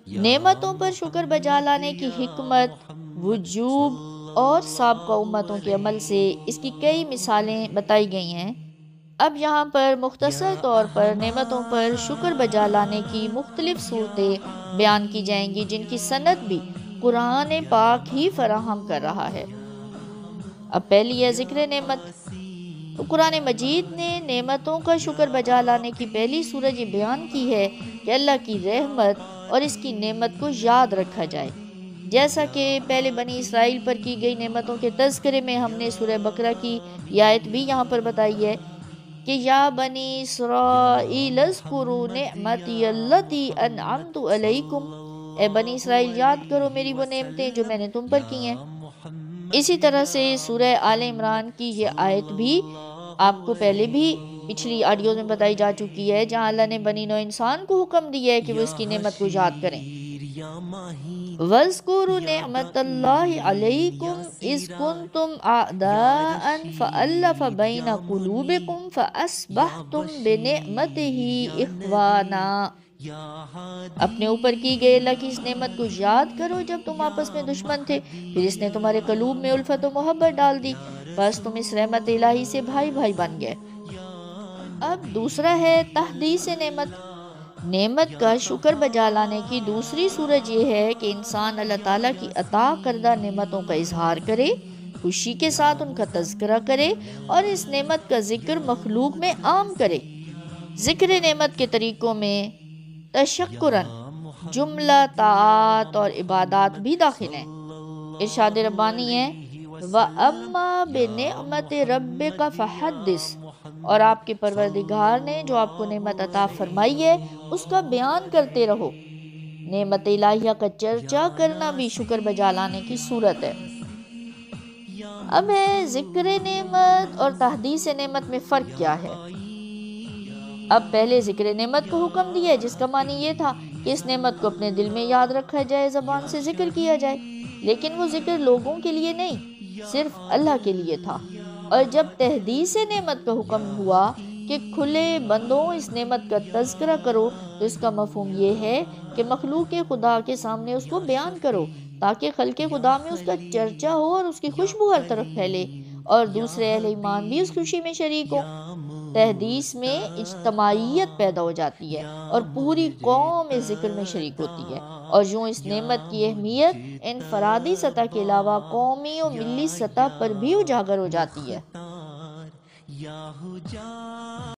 نعمتوں پر شکر بجا لانے کی حکمت، وجوب اور سابقہ امتوں کے عمل سے اس کی کئی مثالیں بتائی گئی ہیں۔ اب یہاں پر مختصر طور پر نعمتوں پر شکر بجا لانے کی مختلف صورتیں بیان کی جائیں گی، جن کی سند بھی قرآن پاک ہی فراہم کر رہا ہے۔ اب پہلی ہے ذکر نعمت۔ تو قرآن مجید نے نعمتوں کا شکر بجا لانے کی پہلی صورت یہ بیان کی ہے کہ اللہ کی رحمت اور اس کی نعمت کو یاد رکھا جائے، جیسا کہ پہلے بنی اسرائیل پر کی گئی نعمتوں کے تذکرے میں ہم نے سورہ بقرہ کی یہ آیت بھی یہاں پر بتائی ہے کہ یا بنی اسرائیل اذکروا نعمتی اللتی انعمت علیکم، اے بنی اسرائیل یاد کرو میری وہ نعمتیں جو میں نے تم پر کی ہیں۔ اسی طرح سے سورہ آل عمران کی یہ آیت بھی آپ کو پہلے بھی پچھلی آڈیوز میں بتائی جا چکی ہے، جہاں اللہ نے بنی نوع انسان کو حکم دیا ہے کہ وہ اس کی نعمت کو یاد کریں۔ وَاذْكُرُوا نِعْمَتَ اللَّهِ عَلَيْكُمْ إِذْ كُنْتُمْ أَعْدَاءً فَأَلَّفَ بَيْنَ قُلُوبِكُمْ فَأَصْبَحْتُمْ بِنِعْمَتِهِ إِخْوَانًا۔ اپنے اوپر کی گئی اللہ کی اس نعمت کو یاد کرو جب تم آپس میں دشمن تھے، پھر اس نے تمہارے قلوب میں الفت و محبت ڈال دی، بس تم اس رحمت الہی سے بھائی بھائی بن گئے۔ اب دوسرا ہے تحدیث نعمت۔ نعمت کا شکر بجا لانے کی دوسری صورت یہ ہے کہ انسان اللہ تعالیٰ کی عطا کردہ نعمتوں کا اظہار کرے، خوشی کے ساتھ ان کا تذکرہ کرے اور اس نعمت کا ذکر مخلوق میں عام کرے۔ ذکر نعمت کے طریقوں میں تشکراً جملہ طاعات اور عبادات بھی داخل ہیں۔ ارشاد ربانی ہے وَأَمَّا بِنِعْمَةِ رَبِّكَ فَحَدِّثْ، اور آپ کے پروردگار نے جو آپ کو نعمت عطا فرمائی ہے اس کا بیان کرتے رہو۔ نعمت الہیہ کا چرچا کرنا بھی شکر بجا لانے کی صورت ہے۔ اب ہے ذکر نعمت اور تحدیث نعمت میں فرق کیا ہے۔ اب پہلے ذکر نعمت کو حکم دیا ہے جس کا معنی یہ تھا کہ اس نعمت کو اپنے دل میں یاد رکھا جائے، زبان سے ذکر کیا جائے، لیکن وہ ذکر لوگوں کے لیے نہیں، صرف اللہ کے لیے تھا۔ اور جب تحدیث نعمت کا حکم ہوا کہ کھلے بندوں اس نعمت کا تذکرہ کرو، تو اس کا مفہوم یہ ہے کہ مخلوق خدا کے سامنے اس کو بیان کرو تاکہ خلق خدا میں اس کا چرچا ہو اور اس کی خوشبو ہر طرف پھیلے اور دوسرے اہل ایمان بھی اس خوشی میں شریک ہو۔ تحدیث میں اجتماعیت پیدا ہو جاتی ہے اور پوری قوم اس ذکر میں شریک ہوتی ہے، اور یوں اس نعمت کی اہمیت انفرادی سطح کے علاوہ قومی اور ملی سطح پر بھی اجاگر ہو جاتی ہے۔